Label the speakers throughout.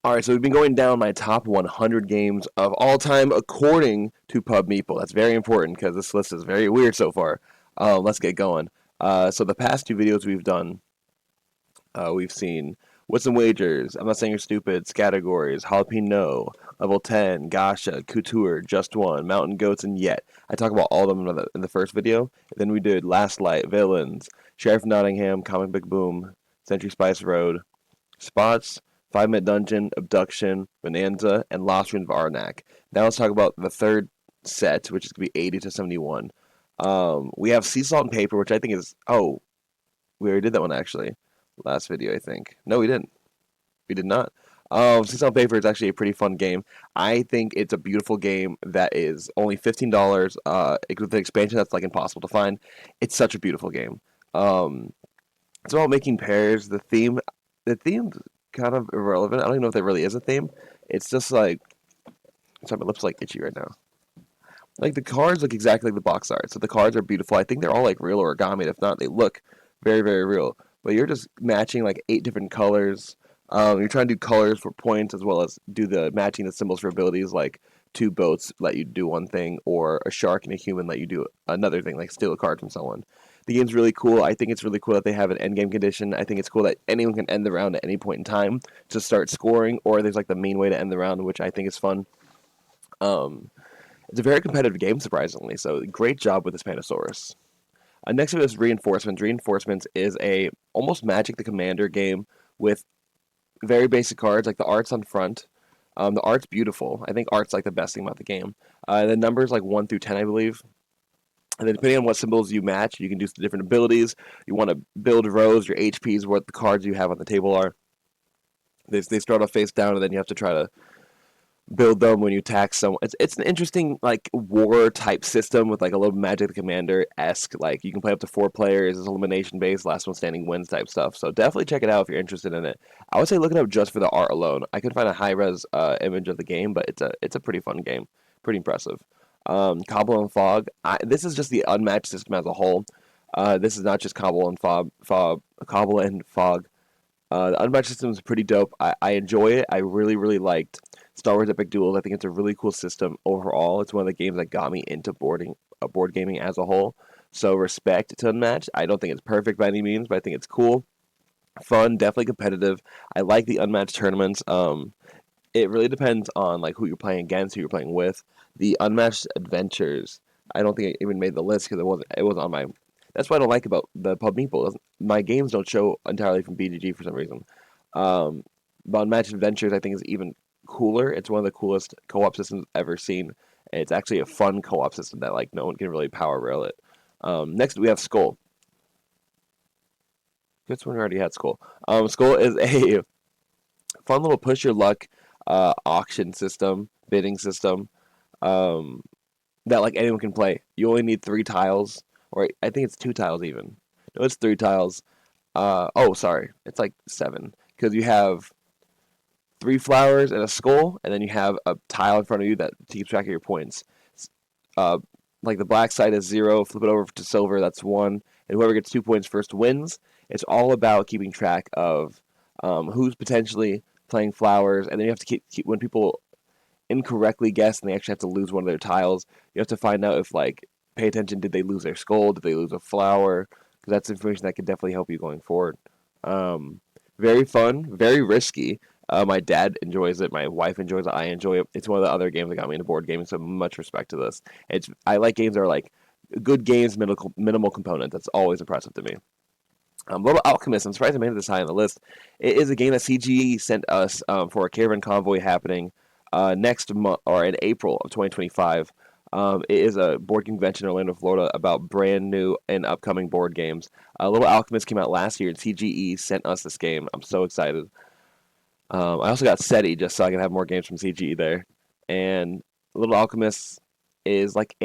Speaker 1: Alright, so we've been going down my top 100 games of all time according to Pub Meeple. That's very important because this list is very weird so far. Let's get going. So the past two videos we've done, we've seen Wits and Wagers, I'm Not Saying You're Stupid, Categories, Jalapeno, Level 10, Gasha, Couture, Just One, Mountain Goats, and Yet. I talk about all of them in the first video. Then we did Last Light, Villains, Sheriff Nottingham, Comic Book Boom, Century Spice Road, Spots, 5 Minute Dungeon, Abduction, Bonanza, and Lost Ruins of Arnak. Now let's talk about the third set, which is going to be 80 to 71. We have Sea Salt and Paper, which I think is... Oh, we already did that one, actually. Last video, I think. No, we didn't. We did not. Sea Salt and Paper is actually a pretty fun game. I think it's a beautiful game that is only $15. With the expansion, that's like impossible to find. It's such a beautiful game. It's about making pairs. The theme's kind of irrelevant. I don't even know if there really is a theme. It's just like, sorry, my lips are like itchy right now. Like the cards look exactly like the box art, so the cards are beautiful. I think they're all like real origami. If not, they look very, very real. But you're just matching like 8 different colors. You're trying to do colors for points as well as do the matching the symbols for abilities, like 2 boats let you do one thing, or a shark and a human let you do another thing, like steal a card from someone. The game's really cool. I think it's really cool that they have an end game condition. I think it's cool that anyone can end the round at any point in time to start scoring, or there's like the main way to end the round, which I think is fun. Um, it's a very competitive game, surprisingly. So great job with this Panosaurus. Next up is Reinforcements. Reinforcements is a almost Magic the Commander game with very basic cards, like the art's on front. The art's beautiful. I think art's like the best thing about the game. The numbers like 1 through 10, I believe. And then depending on what symbols you match, you can do some different abilities. You want to build rows, your HPs, what the cards you have on the table are. They start off face down, and then you have to try to build them when you attack someone. It's an interesting like war type system with like a little Magic the Commander esque. Like you can play up to 4 players. It's elimination based, last one standing wins type stuff. So definitely check it out if you're interested in it. I would say look it up just for the art alone. I couldn't find a high res image of the game, but it's a pretty fun game, pretty impressive. Cobble and Fog. This is just the unmatched system as a whole. This is not just Cobble and Cobble and Fog. The unmatched system is pretty dope. I enjoy it. I really, really liked Star Wars Epic Duels. I think it's a really cool system overall. It's one of the games that got me into board gaming as a whole. So respect to Unmatched. I don't think it's perfect by any means, but I think it's cool, fun, definitely competitive. I like the Unmatched tournaments. It really depends on like who you're playing against, who you're playing with. The Unmatched Adventures. I don't think it even made the list because it wasn't on my. That's what I don't like about the Pub Meeple. My games don't show entirely from BGG for some reason. Um, but Unmatched Adventures, I think, is even cooler. It's one of the coolest co-op systems ever seen. It's actually a fun co-op system that like no one can really power rail it. Next we have Skull. This one already had Skull. Skull is a fun little push your luck auction system, bidding system um, that like anyone can play. You only need 3 tiles, or I think it's 2 tiles even. No, it's 3 tiles. Oh, sorry, it's like 7 because you have 3 flowers and a skull, and then you have a tile in front of you that keeps track of your points. Uh, like the black side is 0, flip it over to silver, that's 1, and whoever gets 2 points first wins. It's all about keeping track of who's potentially playing flowers, and then you have to keep when people incorrectly guess and they actually have to lose one of their tiles. You have to find out if like pay attention. Did they lose their skull? Did they lose a flower? Because that's information that can definitely help you going forward. Very fun, very risky. My dad enjoys it. My wife enjoys it. I enjoy it. It's one of the other games that got me into board gaming. So much respect to this. I like games that are like good games, minimal component. That's always impressive to me. Little Alchemist. I'm surprised I made it this high on the list. It is a game that CGE sent us for a caravan convoy happening next month or in April of 2025. It is a board game convention in Orlando, Florida, about brand new and upcoming board games. Little Alchemist came out last year, and CGE sent us this game. I'm so excited. I also got SETI just so I can have more games from CGE there. And Little Alchemist is like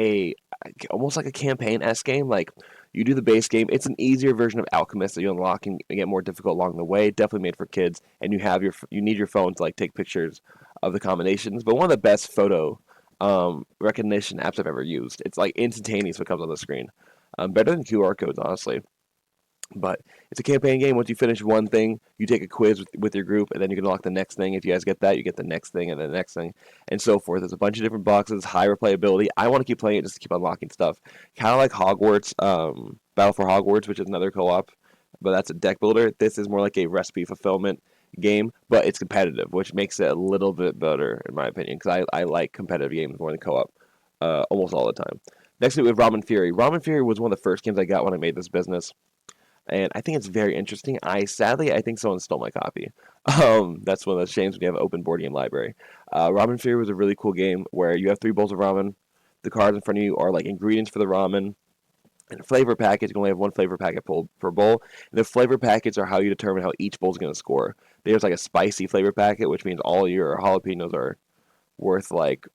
Speaker 1: almost like a campaign-esque game. Like you do the base game. It's an easier version of Alchemist that you unlock and get more difficult along the way. Definitely made for kids, and you need your phone to like take pictures of the combinations. But one of the best photo recognition apps I've ever used. It's like instantaneous what comes on the screen. Better than QR codes, honestly. But it's a campaign game. Once you finish one thing, you take a quiz with your group, and then you can unlock the next thing. If you guys get that, you get the next thing and the next thing, and so forth. There's a bunch of different boxes, high replayability. I want to keep playing it just to keep unlocking stuff. Kind of like Hogwarts, Battle for Hogwarts, which is another co-op, but that's a deck builder. This is more like a recipe fulfillment game, but it's competitive, which makes it a little bit better, in my opinion, because I like competitive games more than co-op almost all the time. Next, we have Ramen Fury. Ramen Fury was one of the first games I got when I made this business, and I think it's very interesting. I think someone stole my copy. That's one of the shames when you have an open board game library. Ramen Fury was a really cool game where you have 3 bowls of ramen. The cards in front of you are like ingredients for the ramen. And a flavor package, you can only have one flavor packet per bowl. And the flavor packets are how you determine how each bowl is going to score. There's like a spicy flavor packet, which means all your jalapenos are worth like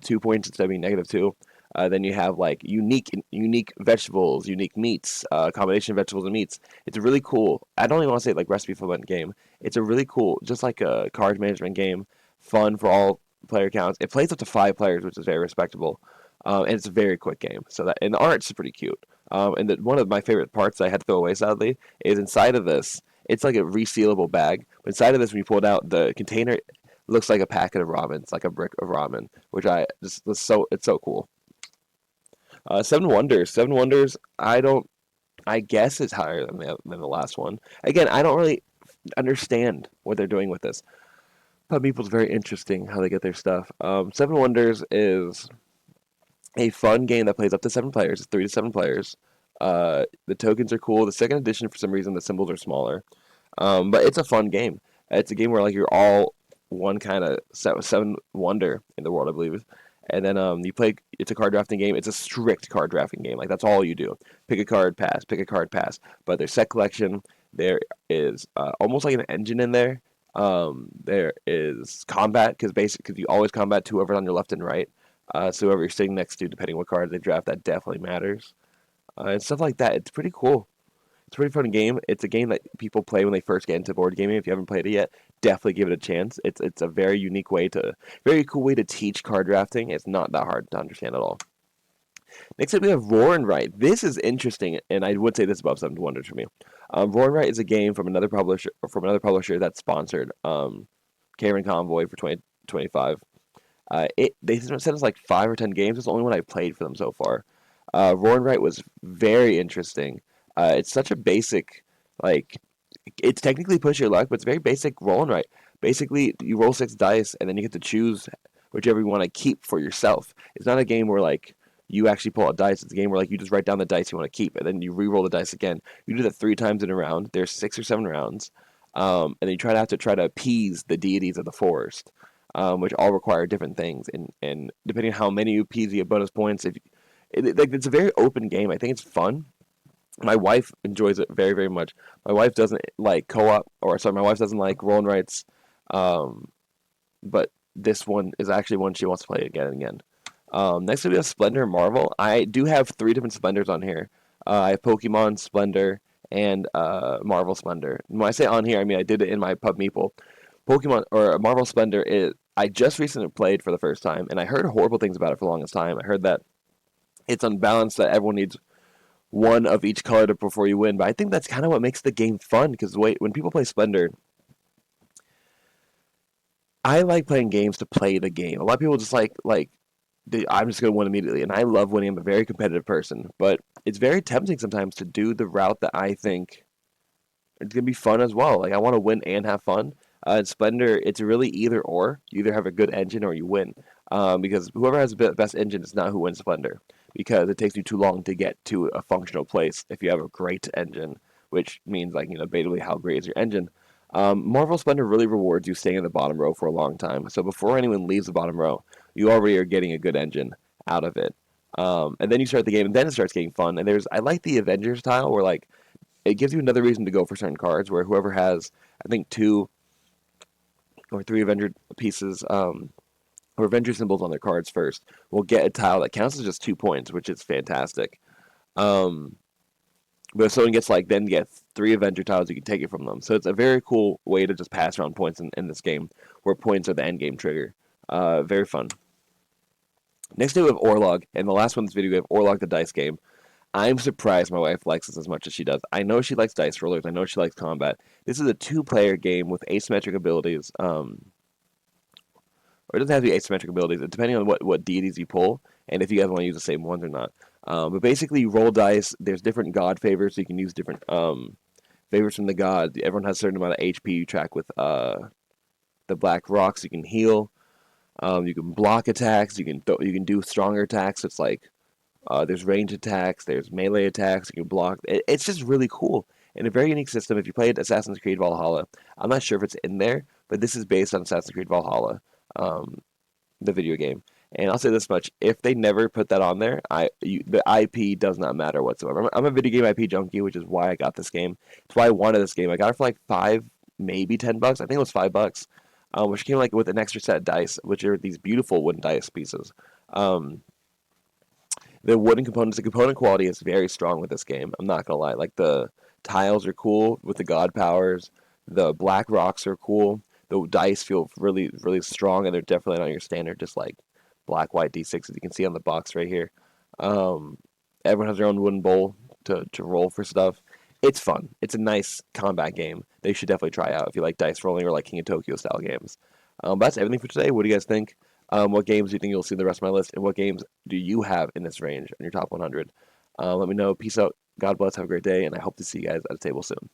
Speaker 1: 2 points instead of being -2. Then you have like unique vegetables, unique meats, combination of vegetables and meats. It's really cool. I don't even want to say like recipe fulfillment game. It's a really cool, just like a card management game, fun for all player counts. It plays up to 5 players, which is very respectable, and it's a very quick game. So that and the art's pretty cute. One of my favorite parts I had to throw away sadly is inside of this. It's like a resealable bag. But inside of this, when you pull it out, the container looks like a packet of ramen. It's like a brick of ramen, which I just it's so cool. Seven Wonders. Seven Wonders. I don't. I guess it's higher than the last one. Again, I don't really understand what they're doing with this. But Meeple's very interesting how they get their stuff. Seven Wonders is a fun game that plays up to 7 players. It's 3 to 7 players. The tokens are cool. The second edition, for some reason, the symbols are smaller. But it's a fun game. It's a game where like you're all one kind of seven wonder in the world, I believe. And then you play. It's a card drafting game. It's a strict card drafting game. Like that's all you do. Pick a card, pass. Pick a card, pass. But there's set collection. There is almost like an engine in there. There is combat because you always combat whoever's on your left and right. So whoever you're sitting next to, depending what cards they draft, that definitely matters. And stuff like that. It's pretty cool. It's a pretty fun game. It's a game that people play when they first get into board gaming. If you haven't played it yet, definitely give it a chance. It's a very cool way to teach card drafting. It's not that hard to understand at all. Next up, we have Roar and Write. This is interesting, and I would say this is above Seven Wonders for me. Roar and Write is a game from another publisher that's sponsored. Cameron Convoy for 2025. They sent us like 5 or 10 games. It's the only one I played for them so far. Roar and Write was very interesting. It's such a basic, like, it's technically push your luck, but it's very basic roll and write. Basically, you roll 6 dice, and then you get to choose whichever you want to keep for yourself. It's not a game where, like, you actually pull out dice. It's a game where, like, you just write down the dice you want to keep, and then you re-roll the dice again. You do that 3 times in a round. There's 6 or 7 rounds. And then you have to try to appease the deities of the forest, which all require different things. And depending on how many you appease, you get bonus points. It's a very open game. I think it's fun. My wife enjoys it very, very much. My wife doesn't like co-op, or sorry, my wife doesn't like roll and writes, but this one is actually one she wants to play again and again. Next we have Splendor and Marvel. I do have 3 different Splendors on here. I have Pokemon Splendor and Marvel Splendor. When I say on here, I mean I did it in my Pub Meeple. Pokemon or Marvel Splendor is I just recently played for the first time, and I heard horrible things about it for the longest time. I heard that it's unbalanced, that everyone needs one of each color before you win. But I think that's kind of what makes the game fun. Because when people play Splendor, I like playing games to play the game. A lot of people just I'm just gonna win immediately, and I love winning. I'm a very competitive person, but it's very tempting sometimes to do the route that I think it's gonna be fun as well. Like I want to win and have fun. In Splendor, it's really either or. You either have a good engine or you win. Because whoever has the best engine is not who wins Splendor. Because it takes you too long to get to a functional place if you have a great engine, which means basically how great is your engine. Marvel Splendor really rewards you staying in the bottom row for a long time. So before anyone leaves the bottom row, you already are getting a good engine out of it. And then you start the game, and then it starts getting fun. And I like the Avengers style where it gives you another reason to go for certain cards. Where whoever has, I think, 2 or 3 Avenger pieces, or Avenger symbols on their cards first, will get a tile that counts as just 2 points, which is fantastic. But if someone gets then get 3 Avenger tiles, you can take it from them. So it's a very cool way to just pass around points in this game, where points are the end game trigger. Very fun. Next we have Orlog, and the last one in this video we have Orlog the dice game. I'm surprised my wife likes this as much as she does. I know she likes dice rollers. I know she likes combat. This is a two-player game with asymmetric abilities. Or it doesn't have to be asymmetric abilities, depending on what deities you pull, and if you guys want to use the same ones or not. But basically, you roll dice. There's different god favors, so you can use different favors from the god. Everyone has a certain amount of HP you track with the black rocks. You can heal. You can block attacks. You can do stronger attacks. It's like there's range attacks. There's melee attacks. You can block. It's just really cool and a very unique system. If you played Assassin's Creed Valhalla, I'm not sure if it's in there, but this is based on Assassin's Creed Valhalla. Um, the video game. And I'll say this much: if they never put that on there, the IP does not matter whatsoever. I'm a video game IP junkie, which is why I got this game. It's why I wanted this game. I got it for like $5, maybe $10. I think it was $5, which came like with an extra set of dice, which are these beautiful wooden dice pieces. Um, the wooden components, the component quality is very strong with this game. I'm not gonna lie. Like the tiles are cool with the god powers. The black rocks are cool. The dice feel really, really strong, and they're definitely not your standard, just like black, white D6s you can see on the box right here. Um, Everyone has their own wooden bowl to roll for stuff. It's fun. It's a nice combat game. They should definitely try out if you like dice rolling or like King of Tokyo style games. But that's everything for today. What do you guys think? What games do you think you'll see in the rest of my list, and what games do you have in this range in your top 100? Let me know. Peace out. God bless. Have a great day, and I hope to see you guys at the table soon.